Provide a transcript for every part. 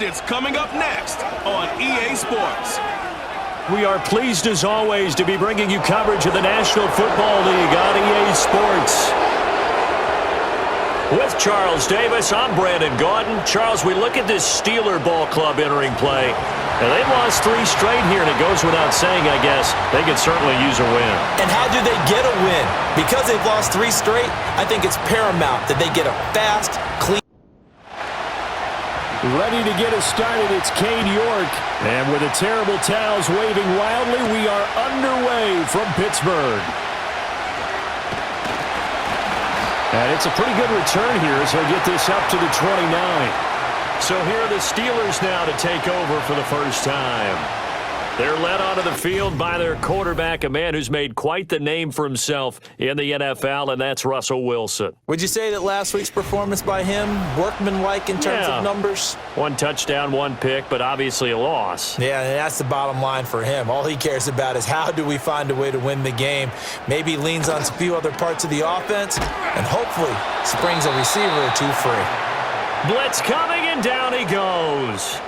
It's coming up next on EA Sports. We are pleased as always to be bringing you coverage of the National Football League on EA Sports. With Charles Davis, I'm Brandon Gaudin. Charles, we look at this Steeler ball club entering play, and they've lost 3 straight here, and it goes without saying, I guess, they could certainly use a win. And how do they get a win? Because they've lost 3 straight, I think it's paramount that they get a fast, clean. Ready to get us started, it's Cade York. And with the terrible towels waving wildly, we are underway from Pittsburgh. And it's a pretty good return here as he'll get this up to the 29. So here are the Steelers now to take over for the first time. They're led onto the field by their quarterback, a man who's made quite the name for himself in the NFL, and that's Russell Wilson. Would you say that last week's performance by him, workmanlike in terms of numbers? 1 touchdown, 1 pick, but obviously a loss. Yeah, and that's the bottom line for him. All he cares about is how do we find a way to win the game. Maybe leans on a few other parts of the offense, and hopefully springs a receiver or 2 free. Blitz coming, and down he goes.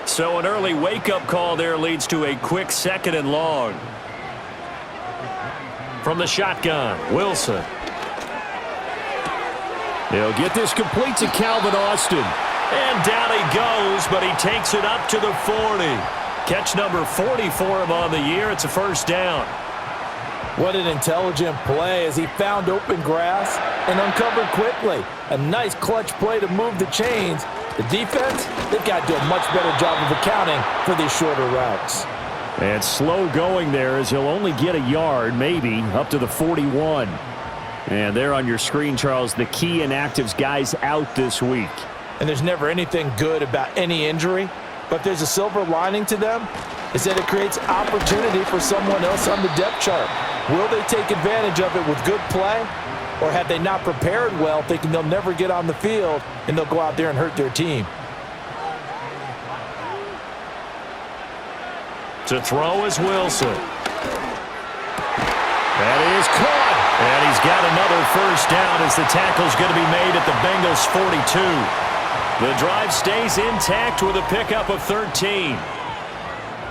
So an early wake-up call there leads to a quick 2nd and long. From the shotgun, Wilson. He'll get this complete to Calvin Austin. And down he goes, but he takes it up to the 40. Catch number 40 for him on the year. It's a first down. What an intelligent play as he found open grass and uncovered quickly. A nice clutch play to move the chains. The defense, they've got to do a much better job of accounting for these shorter routes. And slow going there as he'll only get a yard, maybe, up to the 41. And there on your screen, Charles, the key inactives guys out this week. And there's never anything good about any injury, but there's a silver lining to them, is that it creates opportunity for someone else on the depth chart. Will they take advantage of it with good play? Or have they not prepared well, thinking they'll never get on the field, and they'll go out there and hurt their team? To throw is Wilson. That is caught. And he's got another first down as the tackle's going to be made at the Bengals' 42. The drive stays intact with a pickup of 13.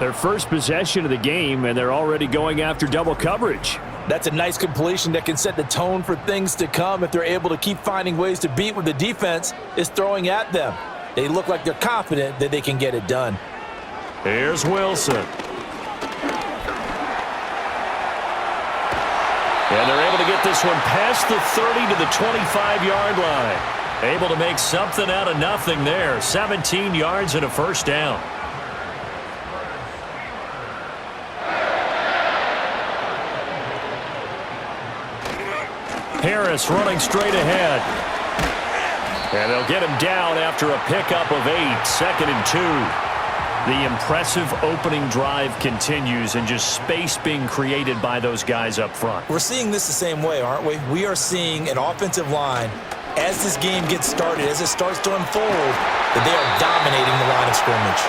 Their first possession of the game, and they're already going after double coverage. That's a nice completion that can set the tone for things to come if they're able to keep finding ways to beat what the defense is throwing at them. They look like they're confident that they can get it done. Here's Wilson. And they're able to get this one past the 30 to the 25-yard line. Able to make something out of nothing there. 17 yards and a first down. Harris running straight ahead. And they'll get him down after a pickup of 8, 2nd and 2. The impressive opening drive continues and just space being created by those guys up front. We're seeing this the same way, aren't we? We are seeing an offensive line, as this game gets started, as it starts to unfold, that they are dominating the line of scrimmage.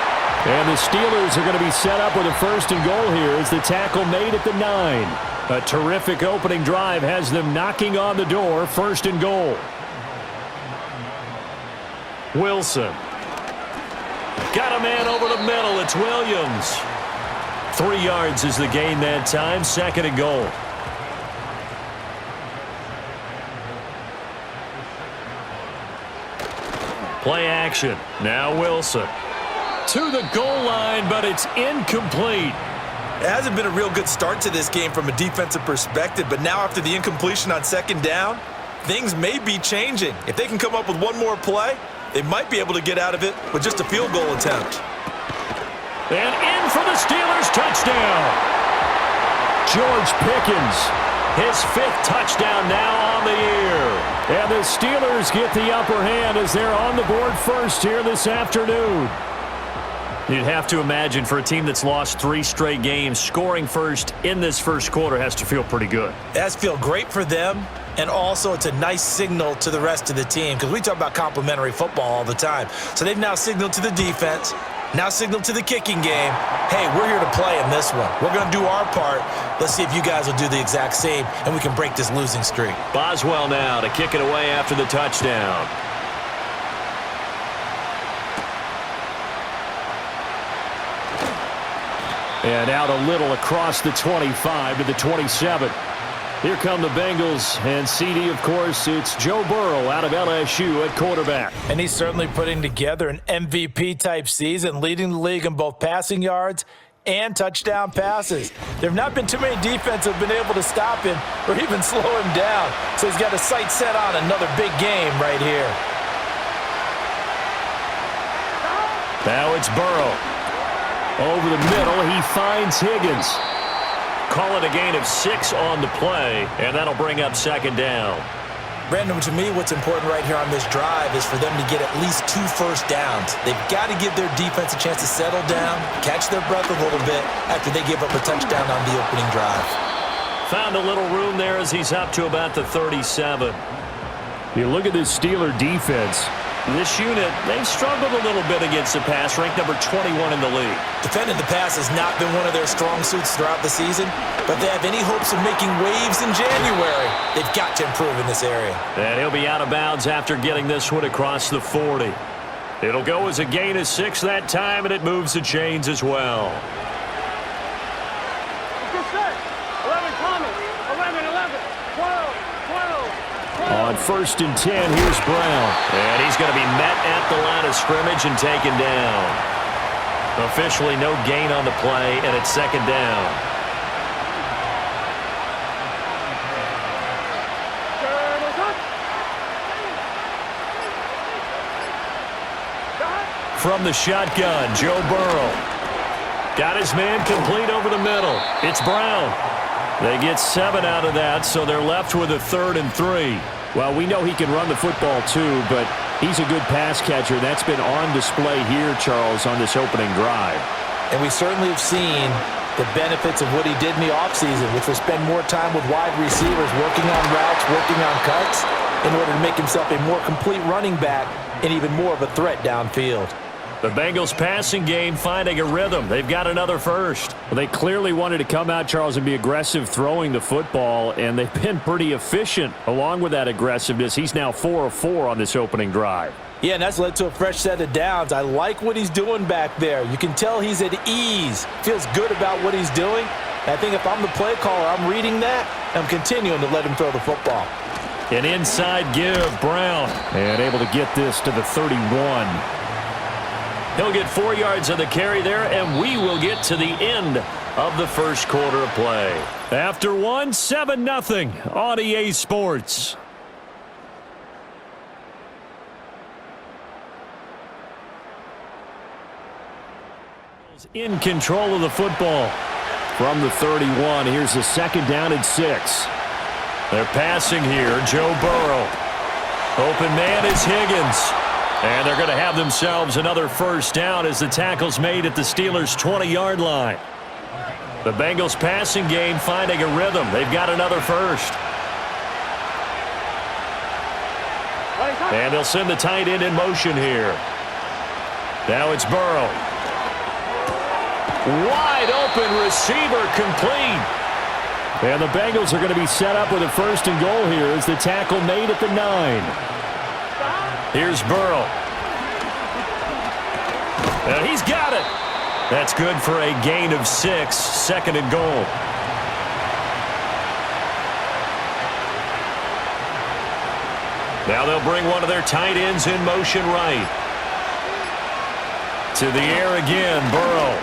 And the Steelers are going to be set up with a 1st and goal here as the tackle made at the 9. A terrific opening drive has them knocking on the door. 1st and goal. Wilson. Got a man over the middle. It's Williams. 3 yards is the gain that time. 2nd and goal. Play action. Now Wilson. To the goal line, but it's incomplete. It hasn't been a real good start to this game from a defensive perspective, but now after the incompletion on 2nd down, things may be changing. If they can come up with one more play, they might be able to get out of it with just a field goal attempt. And in for the Steelers touchdown. George Pickens, his 5th touchdown now on the year. And the Steelers get the upper hand as they're on the board first here this afternoon. You'd have to imagine for a team that's lost 3 straight games, scoring first in this first quarter has to feel pretty good. It has to feel great for them, and also it's a nice signal to the rest of the team because we talk about complimentary football all the time. So they've now signaled to the defense, now signaled to the kicking game, hey, we're here to play in this one. We're going to do our part. Let's see if you guys will do the exact same, and we can break this losing streak. Boswell now to kick it away after the touchdown. And out a little across the 25 to the 27. Here come the Bengals, and CD, of course, it's Joe Burrow out of LSU at quarterback. And he's certainly putting together an MVP-type season, leading the league in both passing yards and touchdown passes. There have not been too many defenses that have been able to stop him or even slow him down. So he's got his sights set on another big game right here. Now it's Burrow. Over the middle, he finds Higgins. Call it a gain of 6 on the play, and that'll bring up second down. Brandon, to me, what's important right here on this drive is for them to get at least 2 first downs. They've got to give their defense a chance to settle down, catch their breath a little bit after they give up a touchdown on the opening drive. Found a little room there as he's up to about the 37. You look at this Steeler defense. This unit, they've struggled a little bit against the pass, ranked number 21 in the league. Defending the pass has not been one of their strong suits throughout the season, but they have any hopes of making waves in January. They've got to improve in this area. And he'll be out of bounds after getting this one across the 40. It'll go as a gain of 6 that time, and it moves the chains as well. On 1st and 10, here's Brown. And he's going to be met at the line of scrimmage and taken down. Officially no gain on the play, and it's second down. From the shotgun, Joe Burrow. Got his man complete over the middle. It's Brown. They get 7 out of that, so they're left with a 3rd and 3. Well, we know he can run the football too, but he's a good pass catcher. That's been on display here, Charles, on this opening drive. And we certainly have seen the benefits of what he did in the offseason, which was spend more time with wide receivers, working on routes, working on cuts, in order to make himself a more complete running back and even more of a threat downfield. The Bengals passing game finding a rhythm. They've got another first. Well, they clearly wanted to come out, Charles, and be aggressive throwing the football, and they've been pretty efficient along with that aggressiveness. He's now 4 of 4 on this opening drive. Yeah, and that's led to a fresh set of downs. I like what he's doing back there. You can tell he's at ease, feels good about what he's doing. And I think if I'm the play caller, I'm reading that, and I'm continuing to let him throw the football. An inside give, Brown, and able to get this to the 31. He'll get 4 yards on the carry there, and we will get to the end of the first quarter of play. After 1, 7-0 on EA Sports. In control of the football. From the 31, here's a second down and 6. They're passing here, Joe Burrow. Open man is Higgins. And they're going to have themselves another first down as the tackle's made at the Steelers' 20-yard line. The Bengals passing game finding a rhythm. They've got another first. And they'll send the tight end in motion here. Now it's Burrow. Wide open receiver complete. And the Bengals are going to be set up with a 1st and goal here as the tackle made at the 9. Here's Burrow. And he's got it. That's good for a gain of 6, 2nd and goal. Now they'll bring one of their tight ends in motion right. To the air again, Burrow.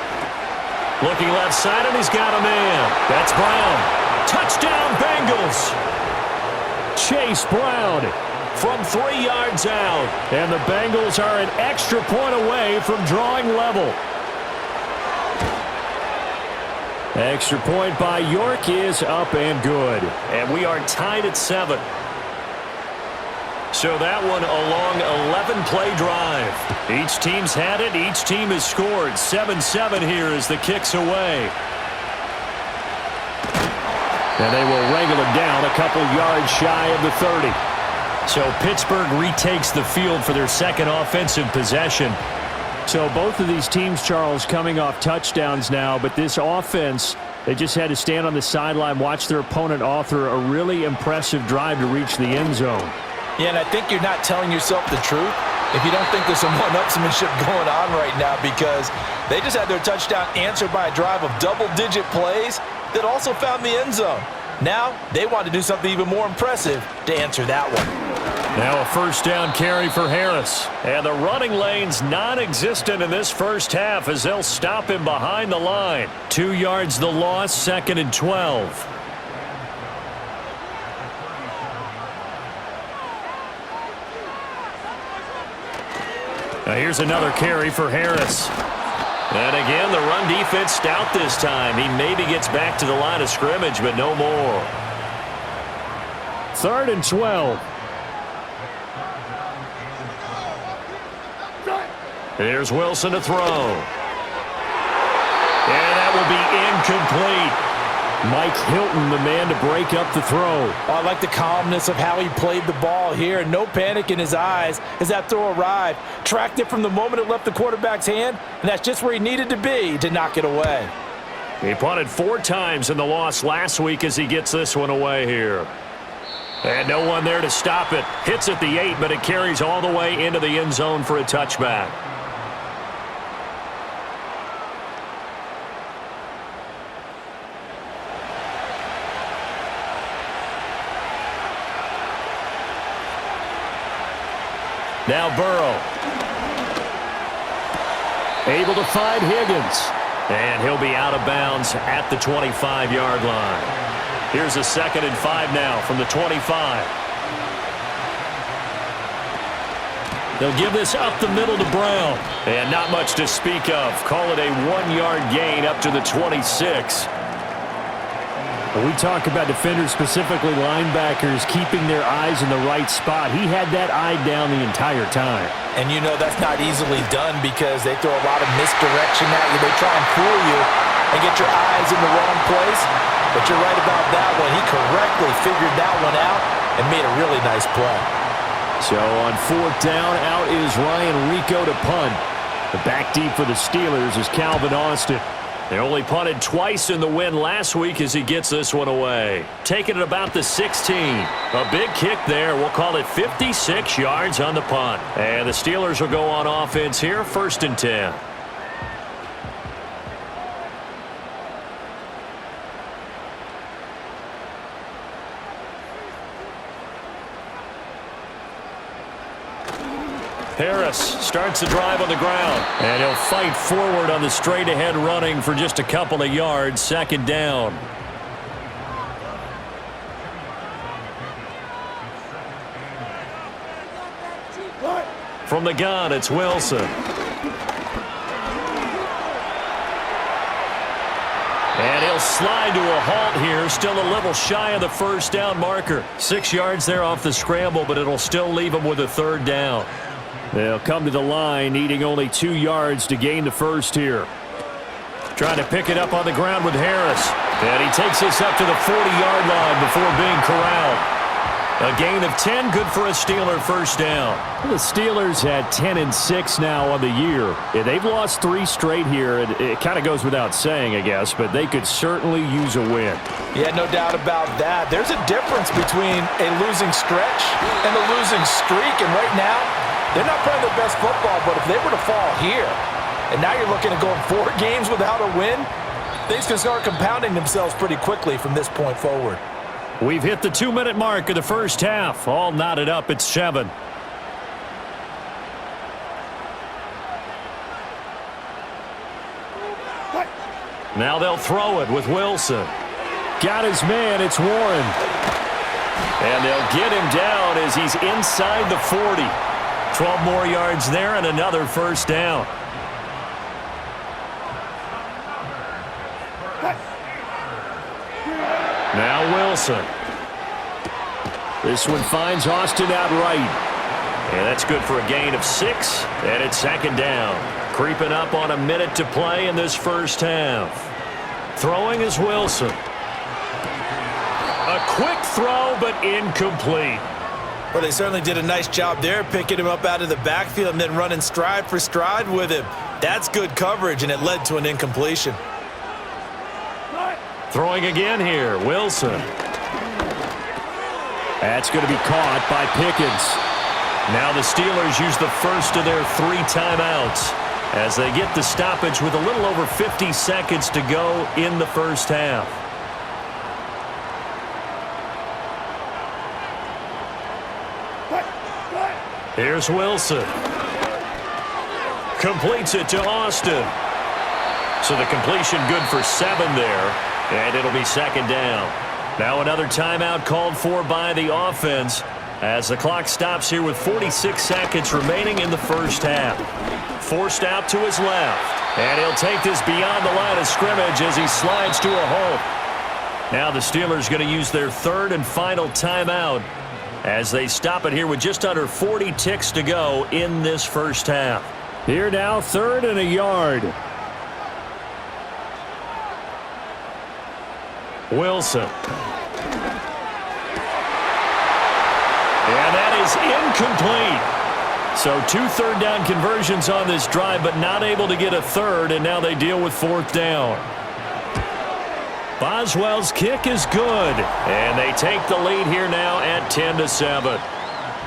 Looking left side, and he's got a man. That's Brown. Touchdown, Bengals. Chase Brown from 3 yards out. And the Bengals are an extra point away from drawing level. Extra point by York is up and good. And we are tied at 7. So that one a long 11-play drive. Each team's had it. Each team has scored. 7-7 here as the kick's away. And they will wrangle it down a couple yards shy of the 30. So Pittsburgh retakes the field for their second offensive possession. So both of these teams, Charles, coming off touchdowns now, but this offense, they just had to stand on the sideline, watch their opponent author a really impressive drive to reach the end zone. Yeah, and I think you're not telling yourself the truth if you don't think there's some one-upsmanship going on right now, because they just had their touchdown answered by a drive of double-digit plays that also found the end zone. Now they want to do something even more impressive to answer that one. Now a first down carry for Harris. And the running lane's non-existent in this first half as they'll stop him behind the line. 2 yards the loss, 2nd and 12. Now here's another carry for Harris. And again, the run defense stout this time. He maybe gets back to the line of scrimmage, but no more. 3rd and 12. Here's Wilson to throw. And that will be incomplete. Mike Hilton, the man to break up the throw. Oh, I like the calmness of how he played the ball here. No panic in his eyes as that throw arrived. Tracked it from the moment it left the quarterback's hand, and that's just where he needed to be to knock it away. He punted 4 times in the loss last week as he gets this one away here. And no one there to stop it. Hits at the 8, but it carries all the way into the end zone for a touchback. Now Burrow. Able to find Higgins. And he'll be out of bounds at the 25-yard line. Here's a 2nd and 5 now from the 25. They'll give this up the middle to Brown. And not much to speak of. Call it a 1-yard gain up to the 26. When we talk about defenders, specifically linebackers, keeping their eyes in the right spot, he had that eye down the entire time. And you know that's not easily done because they throw a lot of misdirection at you. They try and fool you and get your eyes in the wrong place. But you're right about that one. He correctly figured that one out and made a really nice play. So on 4th down, out is Ryan Rico to punt. The back deep for the Steelers is Calvin Austin. They only punted twice in the win last week as he gets this one away. Taking it about the 16. A big kick there. We'll call it 56 yards on the punt. And the Steelers will go on offense here, 1st and 10. Harris starts the drive on the ground. And he'll fight forward on the straight-ahead running for just a couple of yards. 2nd down. From the gun, it's Wilson. And he'll slide to a halt here. Still a little shy of the 1st down marker. 6 yards there off the scramble, but it'll still leave him with a 3rd down. They'll come to the line, needing only 2 yards to gain the first here. Trying to pick it up on the ground with Harris. And he takes this up to the 40-yard line before being corralled. A gain of 10, good for a Steeler 1st down. The Steelers had 10 and 6 now on the year. Yeah, they've lost 3 straight here. It kind of goes without saying, I guess, but they could certainly use a win. Yeah, no doubt about that. There's a difference between a losing stretch and a losing streak, and right now, they're not playing their best football, but if they were to fall here, and now you're looking at going 4 games without a win, things can start compounding themselves pretty quickly from this point forward. We've hit the 2-minute mark of the first half. All knotted up at 7. Now they'll throw it with Wilson. Got his man, it's Warren. And they'll get him down as he's inside the 40. 12 more yards there and another 1st down. Now Wilson. This one finds Austin out right. And that's good for a gain of 6. And it's 2nd down. Creeping up on a minute to play in this first half. Throwing is Wilson. A quick throw, but incomplete. Well, they certainly did a nice job there, picking him up out of the backfield and then running stride for stride with him. That's good coverage, and it led to an incompletion. Throwing again here, Wilson. That's going to be caught by Pickens. Now the Steelers use the first of their 3 timeouts as they get the stoppage with a little over 50 seconds to go in the first half. Here's Wilson. Completes it to Austin. So the completion good for 7 there, and it'll be second down. Now another timeout called for by the offense as the clock stops here with 46 seconds remaining in the first half. Forced out to his left, and he'll take this beyond the line of scrimmage as he slides to a halt. Now the Steelers going to use their 3rd and final timeout as they stop it here with just under 40 ticks to go in this first half. Here now, 3rd and a yard. Wilson. And that is incomplete. So 2 third-down conversions on this drive, but not able to get a third, and now they deal with 4th down. Boswell's kick is good, and they take the lead here now at 10-7.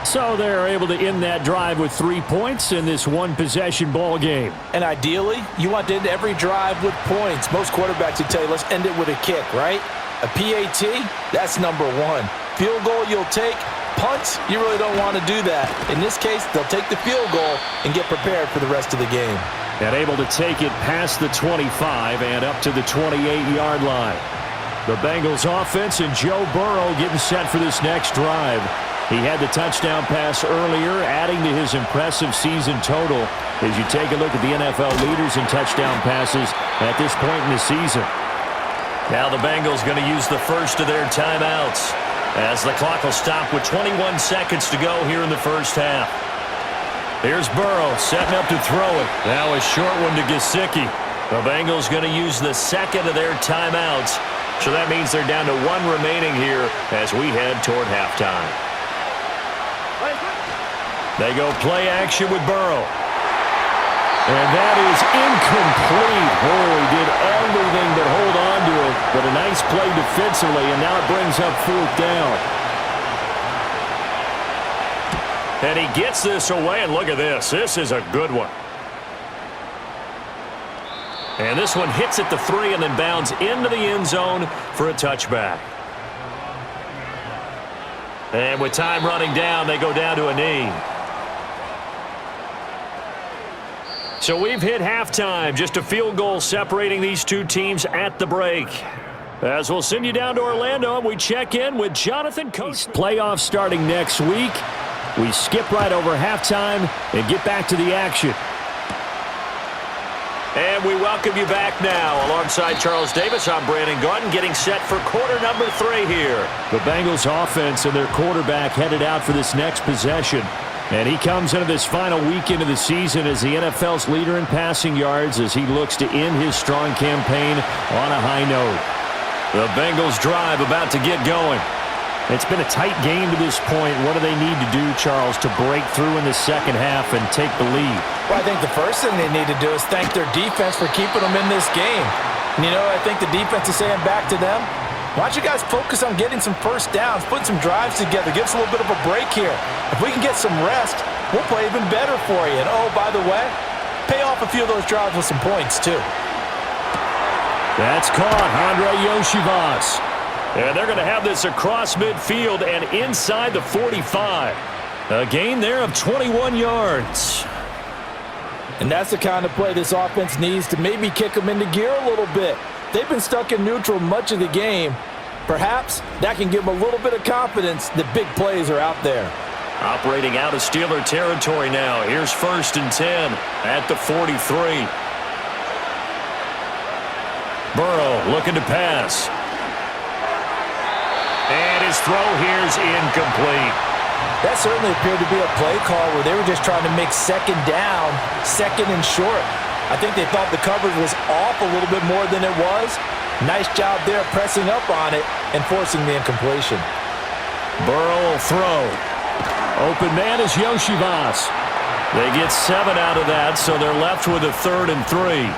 So they're able to end that drive with 3 points in this one-possession ball game. And ideally, you want to end every drive with points. Most quarterbacks would tell you, let's end it with a kick, right? A PAT, that's number 1. Field goal you'll take. Punts, you really don't want to do that. In this case, they'll take the field goal and get prepared for the rest of the game. And able to take it past the 25 and up to the 28-yard line. The Bengals offense and Joe Burrow getting set for this next drive. He had the touchdown pass earlier, adding to his impressive season total as you take a look at the NFL leaders in touchdown passes at this point in the season. Now the Bengals going to use the first of their timeouts as the clock will stop with 21 seconds to go here in the first half. Here's Burrow setting up to throw it. Now a short one to Gesicki. The Bengals going to use the second of their timeouts, so that means they're down to 1 remaining here as we head toward halftime. They go play action with Burrow. And that is incomplete. Oh, he did everything but hold on to it. But a nice play defensively, and now it brings up 4th down. And he gets this away, and look at this. This is a good one. And this one hits at the 3 and then bounds into the end zone for a touchback. And with time running down, they go down to a knee. So we've hit halftime, just a field goal separating these 2 teams at the break. As we'll send you down to Orlando, and we check in with Jonathan Coach. Playoffs starting next week. We skip right over halftime and get back to the action. And we welcome you back now. Alongside Charles Davis, I'm Brandon Gaudin, getting set for quarter number 3 here. The Bengals offense and their quarterback headed out for this next possession. And he comes into this final weekend of the season as the NFL's leader in passing yards as he looks to end his strong campaign on a high note. The Bengals drive about to get going. It's been a tight game to this point. What do they need to do, Charles, to break through in the second half and take the lead? Well, I think the first thing they need to do is thank their defense for keeping them in this game. And, I think the defense is saying back to them, why don't you guys focus on getting some first downs, putting some drives together, give us a little bit of a break here. If we can get some rest, we'll play even better for you. And, oh, by the way, pay off a few of those drives with some points, too. That's caught, Andre Yoshivas. And they're going to have this across midfield and inside the 45. A gain there of 21 yards. And that's the kind of play this offense needs to maybe kick them into gear a little bit. They've been stuck in neutral much of the game. Perhaps that can give them a little bit of confidence that big plays are out there. Operating out of Steeler territory now. Here's 1st and 10 at the 43. Burrow looking to pass. And his throw here's incomplete. That certainly appeared to be a play call where they were just trying to make second down, second and short. I think they thought the coverage was off a little bit more than it was. Nice job there pressing up on it and forcing the incompletion. Burrow will throw. Open man is Yoshivas. They get 7 out of that, so they're left with a 3rd and 3.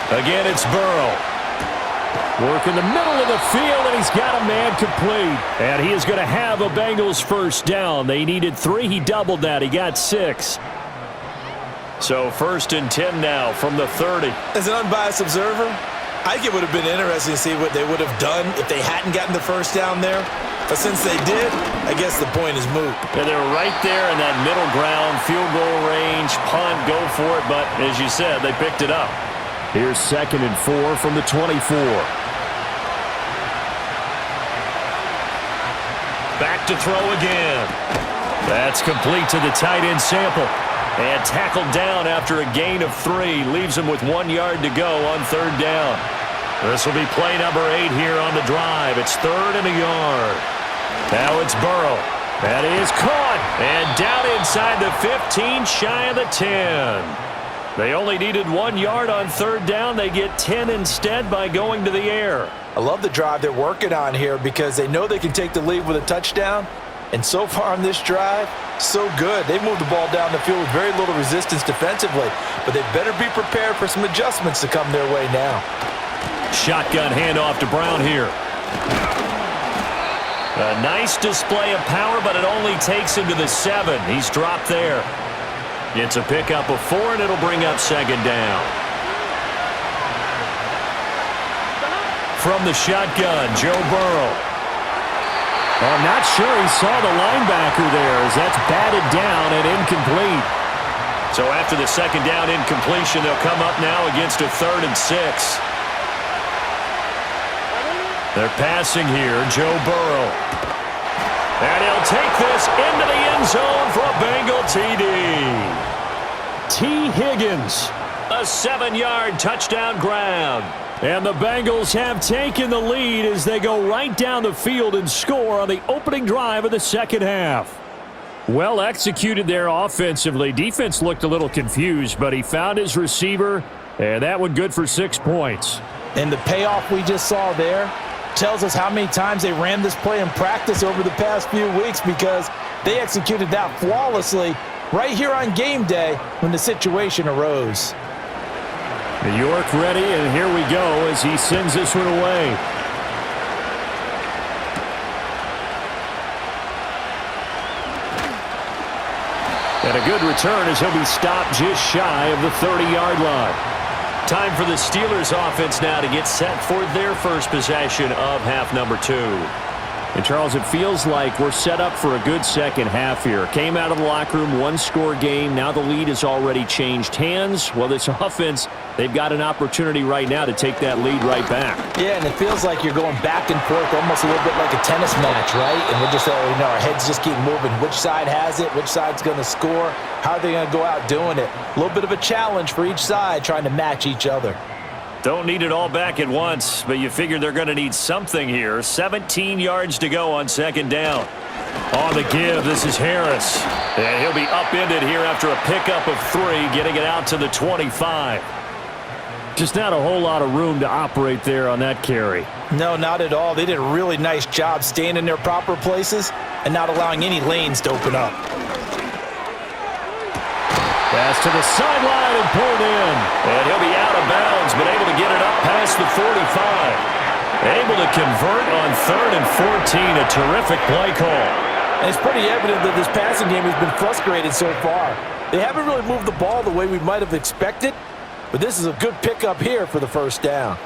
Again, it's Burrow. Work in the middle of the field, and he's got a man complete. And he is going to have a Bengals first down. They needed 3. He doubled that. He got 6. So 1st and 10 now from the 30. As an unbiased observer, I think it would have been interesting to see what they would have done if they hadn't gotten the first down there. But since they did, I guess the point is moot. And they're right there in that middle ground, field goal range, punt, go for it. But as you said, they picked it up. Here's 2nd and 4 from the 24. Back to throw again. That's complete to the tight end Sample. And tackled down after a gain of 3. Leaves him with 1 yard to go on 3rd down. This will be play number 8 here on the drive. It's 3rd and a yard. Now it's Burrow. That is caught. And down inside the 15, shy of the 10. They only needed 1 yard on 3rd down. They get 10 instead by going to the air. I love the drive they're working on here because they know they can take the lead with a touchdown. And so far on this drive, so good. They moved the ball down the field with very little resistance defensively. But they better be prepared for some adjustments to come their way now. Shotgun handoff to Brown here. A nice display of power, but it only takes him to the 7. He's dropped there. It's a pickup of 4, and it'll bring up 2nd down. From the shotgun, Joe Burrow. I'm not sure he saw the linebacker there as that's batted down and incomplete. So after the 2nd down incompletion, they'll come up now against a 3rd and 6. They're passing here, Joe Burrow. And he'll take this into the end zone for a Bengal TD. T. Higgins, a 7-yard touchdown grab. And the Bengals have taken the lead as they go right down the field and score on the opening drive of the 2nd half. Well executed there offensively. Defense looked a little confused, but he found his receiver, and that one good for 6 points. And the payoff we just saw there tells us how many times they ran this play in practice over the past few weeks because they executed that flawlessly right here on game day when the situation arose. York ready, and here we go as he sends this one away. And a good return as he'll be stopped just shy of the 30-yard line. Time for the Steelers offense now to get set for their first possession of half number 2. And, Charles, it feels like we're set up for a good second half here. Came out of the locker room, 1-score game. Now the lead has already changed hands. Well, this offense, they've got an opportunity right now to take that lead right back. Yeah, and it feels like you're going back and forth almost a little bit like a tennis match, right? And we're just, our heads just keep moving. Which side has it? Which side's going to score? How are they going to go out doing it? A little bit of a challenge for each side trying to match each other. Don't need it all back at once, but you figure they're going to need something here. 17 yards to go on 2nd down. On the give, this is Harris. And he'll be upended here after a pickup of 3, getting it out to the 25. Just not a whole lot of room to operate there on that carry. No, not at all. They did a really nice job staying in their proper places and not allowing any lanes to open up. Pass to the sideline and pulled in. And he'll be out of bounds, but able to get it up past the 45. Able to convert on 3rd and 14. A terrific play call. And it's pretty evident that this passing game has been frustrated so far. They haven't really moved the ball the way we might have expected, but this is a good pickup here for the first down.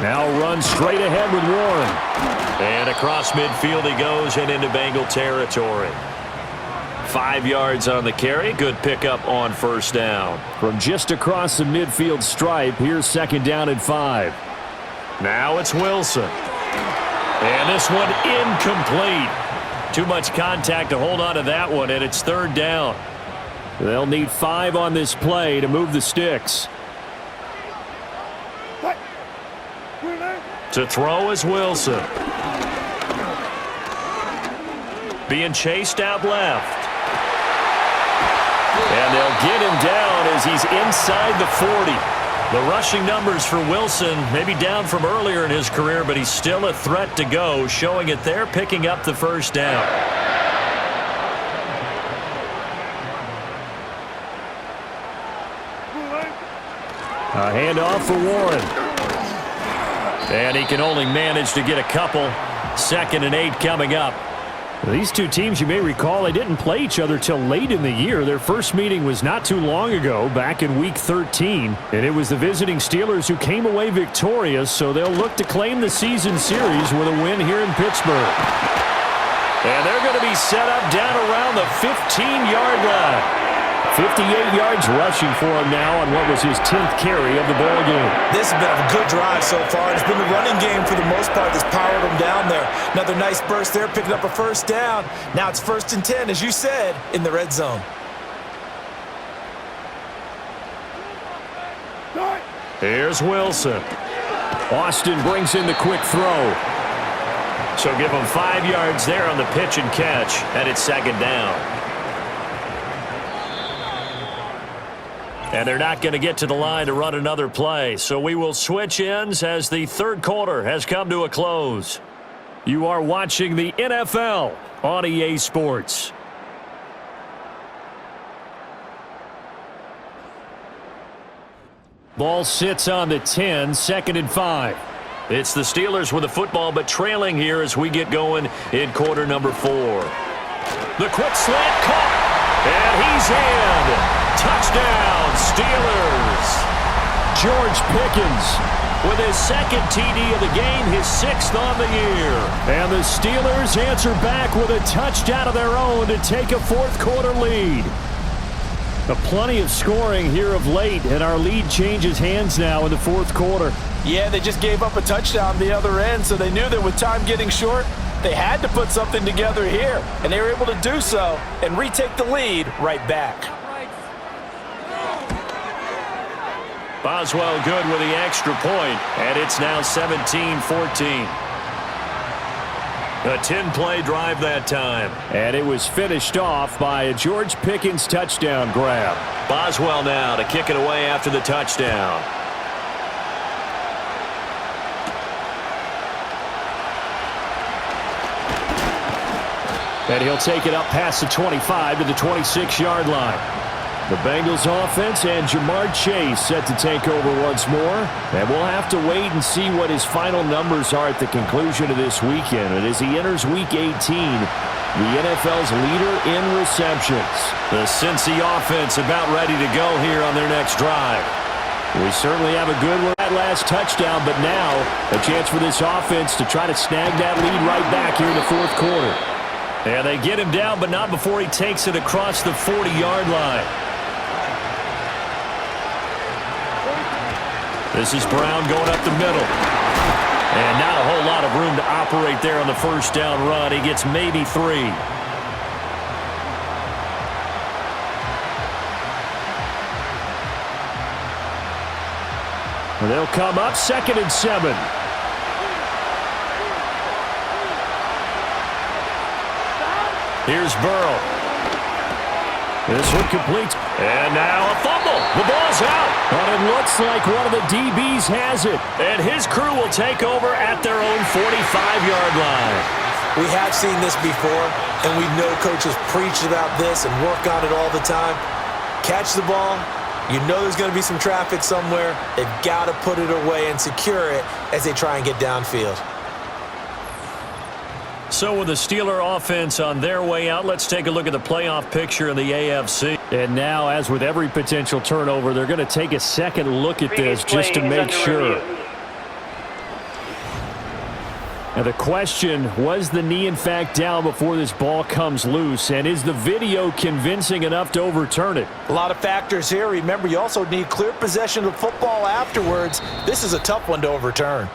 Now run straight ahead with Warren. And across midfield he goes and into Bengal territory. 5 yards on the carry. Good pickup on 1st down. From just across the midfield stripe, here's 2nd down and 5. Now it's Wilson. And this one incomplete. Too much contact to hold on to that one, and it's 3rd down. They'll need 5 on this play to move the sticks. To throw is Wilson. Being chased out left. And they'll get him down as he's inside the 40. The rushing numbers for Wilson maybe down from earlier in his career, but he's still a threat to go, showing it there, picking up the 1st down. A handoff for Warren. And he can only manage to get a couple. 2nd and 8 coming up. These two teams, you may recall, they didn't play each other till late in the year. Their first meeting was not too long ago, back in Week 13. And it was the visiting Steelers who came away victorious, so they'll look to claim the season series with a win here in Pittsburgh. And they're going to be set up down around the 15-yard line. 58 yards rushing for him now on what was his 10th carry of the ball game. This has been a good drive so far. It's been the running game for the most part that's powered him down there. Another nice burst there, picking up a first down. Now it's 1st and 10, as you said, in the red zone. Here's Wilson. Austin brings in the quick throw. So give him 5 yards there on the pitch and catch, and it's 2nd down. And they're not going to get to the line to run another play. So we will switch ends as the 3rd quarter has come to a close. You are watching the NFL on EA Sports. Ball sits on the 10, 2nd and 5. It's the Steelers with the football, but trailing here as we get going in quarter number 4. The quick slant caught, and he's in. Touchdown, Steelers. George Pickens with his 2nd TD of the game, his 6th on the year. And the Steelers answer back with a touchdown of their own to take a 4th quarter lead. Plenty of scoring here of late, and our lead changes hands now in the 4th quarter. Yeah, they just gave up a touchdown on the other end, so they knew that with time getting short, they had to put something together here, and they were able to do so and retake the lead right back. Boswell good with the extra point, and it's now 17-14. A 10-play drive that time. And it was finished off by a George Pickens touchdown grab. Boswell now to kick it away after the touchdown. And he'll take it up past the 25 to the 26-yard line. The Bengals offense and Jamar Chase set to take over once more. And we'll have to wait and see what his final numbers are at the conclusion of this weekend. And as he enters Week 18, the NFL's leader in receptions. The Cincy offense about ready to go here on their next drive. We certainly have a good one at that last touchdown, but now a chance for this offense to try to snag that lead right back here in the 4th quarter. And they get him down, but not before he takes it across the 40-yard line. This is Brown going up the middle. And not a whole lot of room to operate there on the 1st down run. He gets maybe 3. And they'll come up 2nd and 7. Here's Burrow. This one complete. And now a fumble. The ball's out. But it looks like one of the DBs has it. And his crew will take over at their own 45-yard line. We have seen this before, and we know coaches preach about this and work on it all the time. Catch the ball. You know there's going to be some traffic somewhere. They've got to put it away and secure it as they try and get downfield. So with the Steeler offense on their way out, let's take a look at the playoff picture in the AFC. And now, as with every potential turnover, they're going to take a second look at this just to make sure. Now the question, was the knee in fact down before this ball comes loose? And is the video convincing enough to overturn it? A lot of factors here. Remember, you also need clear possession of football afterwards. This is a tough one to overturn.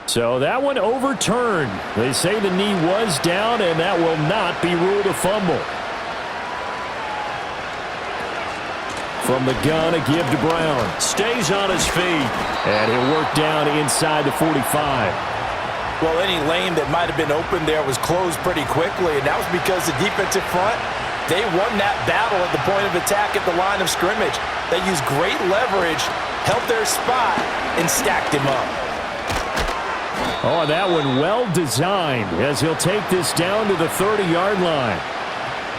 So that one overturned. They say the knee was down, and that will not be ruled a fumble. From the gun, a give to Brown. Stays on his feet. And he'll work down inside the 45. Well, any lane that might have been open there was closed pretty quickly, and that was because the defensive front, they won that battle at the point of attack at the line of scrimmage. They used great leverage, held their spot, and stacked him up. Oh, that one well designed as he'll take this down to the 30-yard line.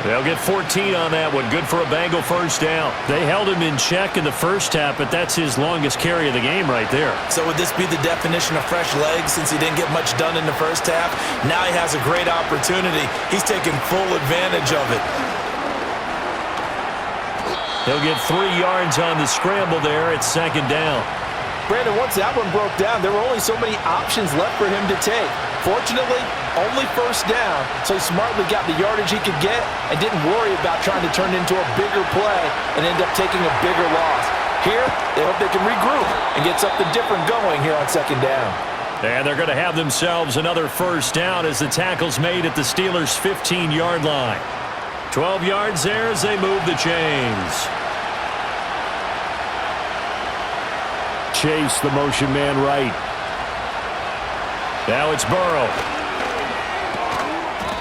They'll get 14 on that one. Good for a Bengal first down. They held him in check in the first half, but that's his longest carry of the game right there. So would this be the definition of fresh legs since he didn't get much done in the first half? Now he has a great opportunity. He's taking full advantage of it. He'll get 3 yards on the scramble there. It's second down. Brandon, once that one broke down, there were only so many options left for him to take. Fortunately, only first down, so he smartly got the yardage he could get and didn't worry about trying to turn it into a bigger play and end up taking a bigger loss. Here, they hope they can regroup and get something different going here on second down. And they're going to have themselves another first down as the tackle's made at the Steelers' 15-yard line. 12 yards there as they move the chains. Chase, the motion man right. Now it's Burrow.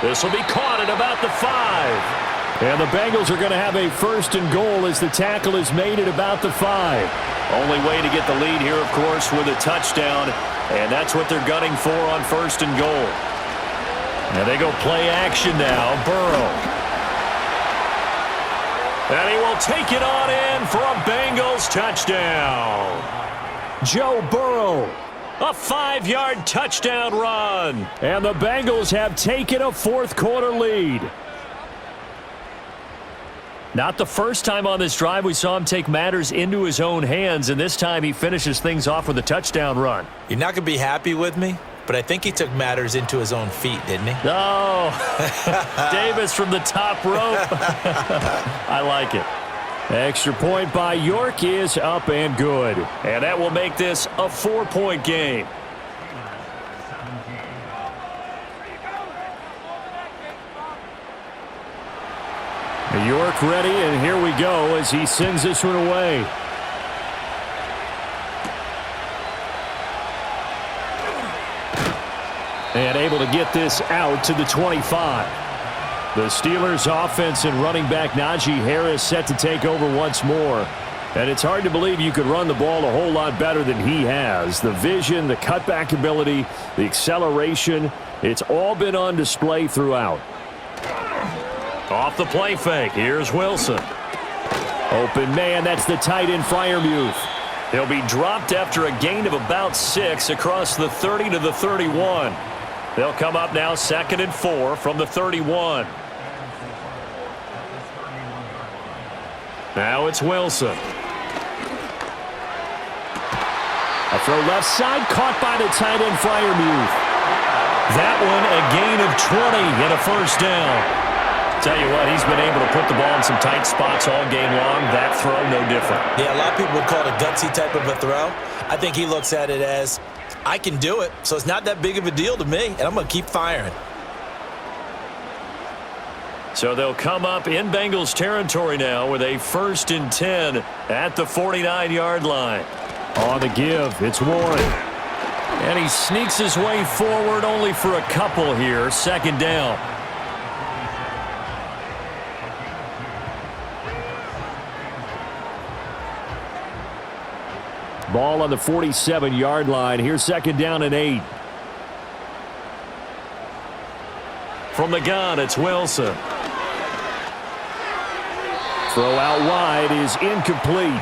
This will be caught at about the 5. And the Bengals are going to have a first and goal as the tackle is made at about the 5. Only way to get the lead here, of course, with a touchdown. And that's what they're gunning for on first and goal. And they go play action now. Burrow. And he will take it on in for a Bengals touchdown. Joe Burrow. A 5-yard touchdown run. And the Bengals have taken a fourth-quarter lead. Not the first time on this drive we saw him take matters into his own hands, and this time he finishes things off with a touchdown run. You're not going to be happy with me, but I think he took matters into his own feet, didn't he? Oh, Davis from the top rope. I like it. Extra point by York is up and good. And that will make this a 4-point game. York ready, and here we go as he sends this one away. And able to get this out to the 25. The Steelers offense and running back Najee Harris set to take over once more. And it's hard to believe you could run the ball a whole lot better than he has. The vision, the cutback ability, the acceleration, it's all been on display throughout. Off the play fake, here's Wilson. Open man, that's the tight end Freiermuth. He'll be dropped after a gain of about 6 across the 30 to the 31. They'll come up now 2nd and 4 from the 31. Now it's Wilson. A throw left side, caught by the tight end Freiermuth. That one a gain of 20 and a first down. Tell you what, he's been able to put the ball in some tight spots all game long. That throw, no different. Yeah, a lot of people would call it a gutsy type of a throw. I think he looks at it as, I can do it, so it's not that big of a deal to me, and I'm going to keep firing. So they'll come up in Bengals territory now with a 1st and 10 at the 49-yard line. On the give, it's Warren. And he sneaks his way forward only for a couple here. 2nd down. Ball on the 47-yard line. Here's 2nd down and 8. From the gun, it's Wilson. Throw out wide is incomplete.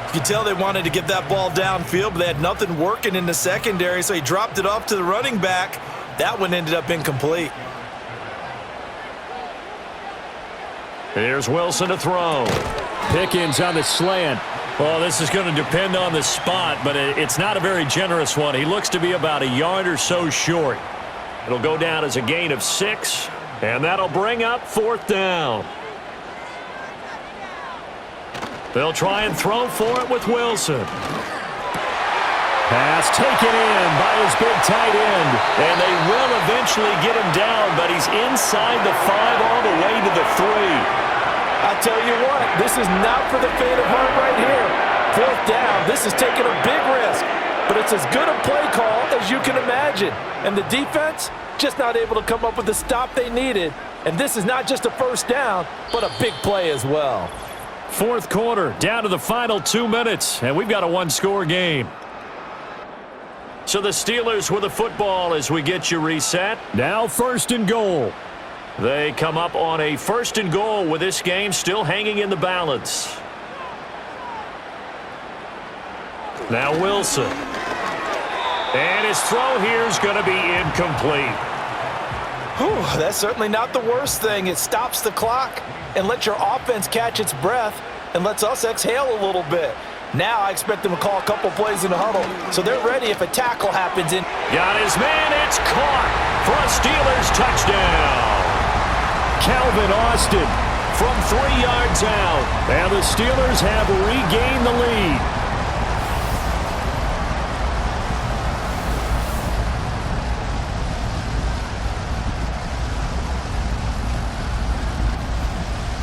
You could tell they wanted to get that ball downfield, but they had nothing working in the secondary, so he dropped it off to the running back. That one ended up incomplete. Here's Wilson to throw. Pickens on the slant. Well, this is going to depend on the spot, but it's not a very generous one. He looks to be about a yard or so short. It'll go down as a gain of 6, and that'll bring up 4th down. They'll try and throw for it with Wilson. Pass taken in by his big tight end. And they will eventually get him down, but he's inside the 5 all the way to the 3. I tell you what, this is not for the faint of heart right here. 4th down, this is taking a big risk, but it's as good a play call as you can imagine. And the defense, just not able to come up with the stop they needed. And this is not just a 1st down, but a big play as well. 4th quarter, down to the final 2 minutes, and we've got a 1-score game. So the Steelers with the football as we get you reset. Now 1st and goal. They come up on a 1st and goal with this game still hanging in the balance. Now Wilson. And his throw here is going to be incomplete. Whew, that's certainly not the worst thing. It stops the clock and lets your offense catch its breath and lets us exhale a little bit. Now I expect them to call a couple plays in the huddle, so they're ready if a tackle happens in. Got his man. It's caught for a Steelers touchdown. Calvin Austin from 3 yards out. And the Steelers have regained the lead.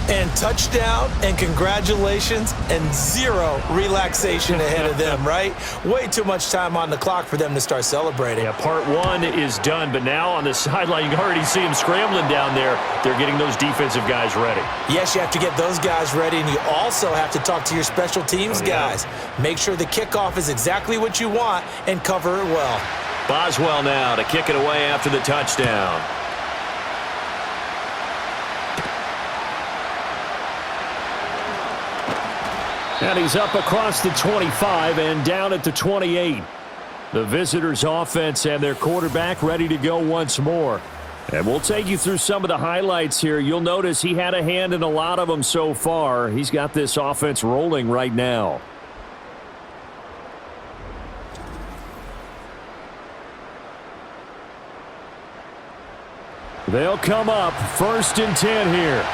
And touchdown and congratulations and 0 relaxation ahead of them, right? Way too much time on the clock for them to start celebrating. Yeah, part 1 is done, but now on the sideline, you can already see them scrambling down there. They're getting those defensive guys ready. Yes, you have to get those guys ready, and you also have to talk to your special teams guys. Make sure the kickoff is exactly what you want and cover it well. Boswell now to kick it away after the touchdown. And he's up across the 25 and down at the 28. The visitors' offense and their quarterback ready to go once more. And we'll take you through some of the highlights here. You'll notice he had a hand in a lot of them so far. He's got this offense rolling right now. They'll come up 1st and 10 here.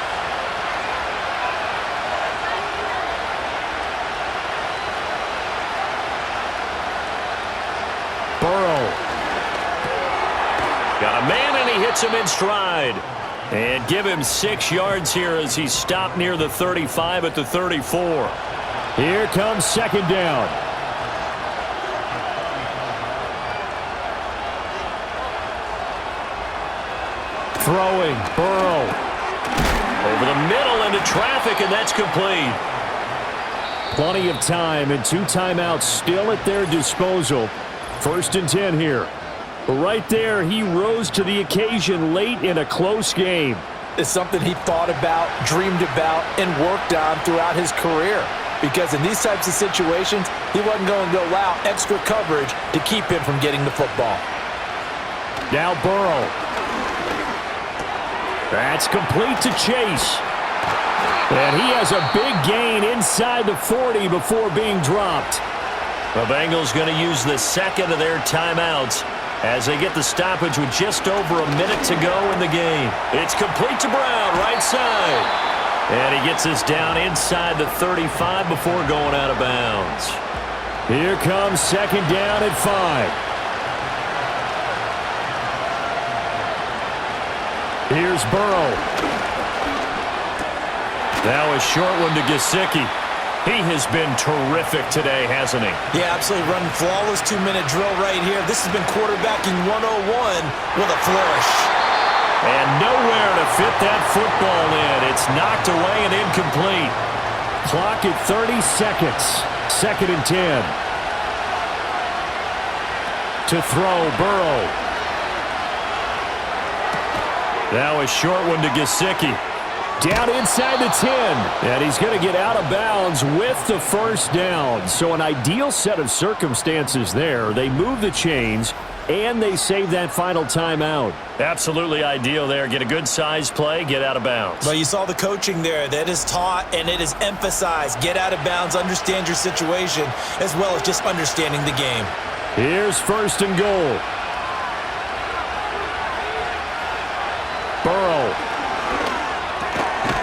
Got a man, and he hits him in stride. And give him 6 yards here as he stopped near the 35 at the 34. Here comes 2nd down. Throwing, Burrow. Over the middle into traffic, and that's complete. Plenty of time and 2 timeouts still at their disposal. 1st and 10 here. Right there, he rose to the occasion late in a close game. It's something he thought about, dreamed about, and worked on throughout his career. Because in these types of situations, he wasn't going to allow extra coverage to keep him from getting the football. Now Burrow. That's complete to Chase. And he has a big gain inside the 40 before being dropped. The Bengals going to use the 2nd of their timeouts as they get the stoppage with just over a minute to go in the game. It's complete to Brown, right side. And he gets this down inside the 35 before going out of bounds. Here comes 2nd down at 5. Here's Burrow. Now a short one to Gesicki. He has been terrific today, hasn't he? Yeah, absolutely running flawless 2-minute drill right here. This has been quarterbacking 101 with a flourish. And nowhere to fit that football in. It's knocked away and incomplete. Clock at 30 seconds. 2nd and 10. To throw, Burrow. Now a short one to Gesicki. Down inside the 10. And he's going to get out of bounds with the 1st down. So an ideal set of circumstances there. They move the chains, and they save that final timeout. Absolutely ideal there. Get a good size play, get out of bounds. Well, you saw the coaching there. That is taught and it is emphasized. Get out of bounds, understand your situation, as well as just understanding the game. Here's 1st and goal. Burrow.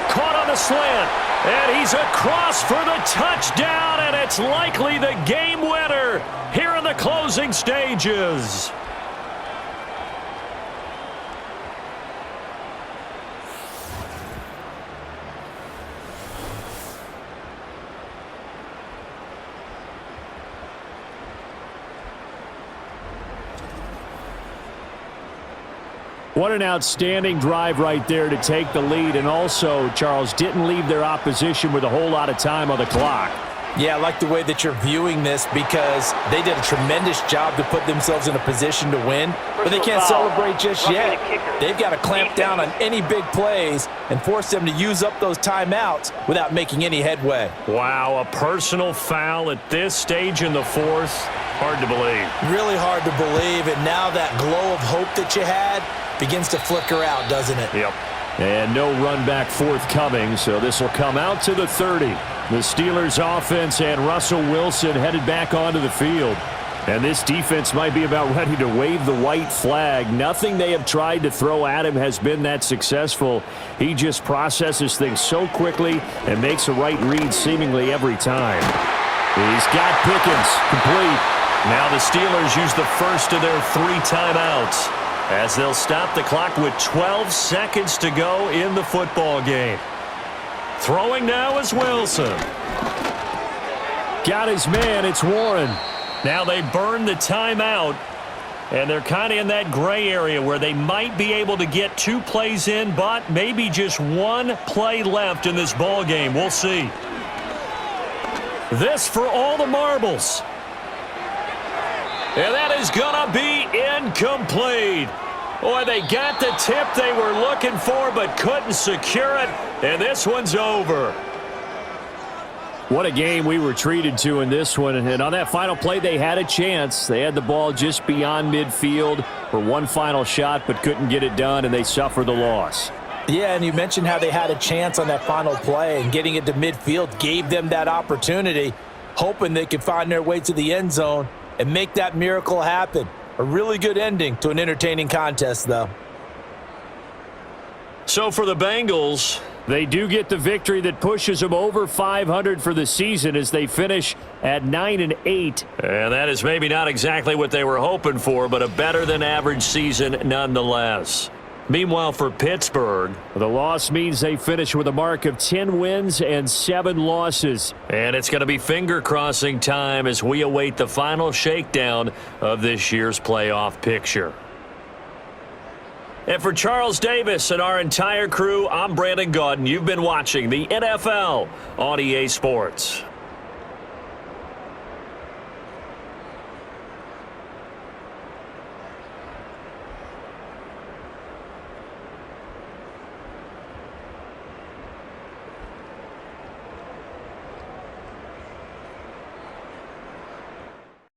Caught on the slant, and he's across for the touchdown, and it's likely the game winner here in the closing stages. What an outstanding drive right there to take the lead. And also, Charles, didn't leave their opposition with a whole lot of time on the clock. Yeah, I like the way that you're viewing this because they did a tremendous job to put themselves in a position to win, but they can't celebrate just yet. They've got to clamp down on any big plays and force them to use up those timeouts without making any headway. Wow, a personal foul at this stage in the fourth. Hard to believe. Really hard to believe, and now that glow of hope that you had begins to flicker out, doesn't it? Yep. And no run back forthcoming, so this will come out to the 30. The Steelers offense and Russell Wilson headed back onto the field. And this defense might be about ready to wave the white flag. Nothing they have tried to throw at him has been that successful. He just processes things so quickly and makes a right read seemingly every time. He's got Pickens complete. Now the Steelers use the first of their 3 timeouts as they'll stop the clock with 12 seconds to go in the football game. Throwing now is Wilson. Got his man, it's Warren. Now they burn the timeout, and they're kind of in that gray area where they might be able to get 2 plays in, but maybe just 1 play left in this ball game. We'll see. This for all the marbles. And that is going to be incomplete. Boy, they got the tip they were looking for but couldn't secure it, and this one's over. What a game we were treated to in this one. And on that final play, they had a chance. They had the ball just beyond midfield for one final shot but couldn't get it done, and they suffered the loss. Yeah, and you mentioned how they had a chance on that final play, and getting it to midfield gave them that opportunity, hoping they could find their way to the end zone and make that miracle happen. A really good ending to an entertaining contest, though. So for the Bengals, they do get the victory that pushes them over 500 for the season as they finish at 9-8. And that is maybe not exactly what they were hoping for, but a better than average season nonetheless. Meanwhile, for Pittsburgh, the loss means they finish with a mark of 10 wins and 7 losses. And it's going to be finger-crossing time as we await the final shakedown of this year's playoff picture. And for Charles Davis and our entire crew, I'm Brandon Gaudin. You've been watching the NFL on EA Sports.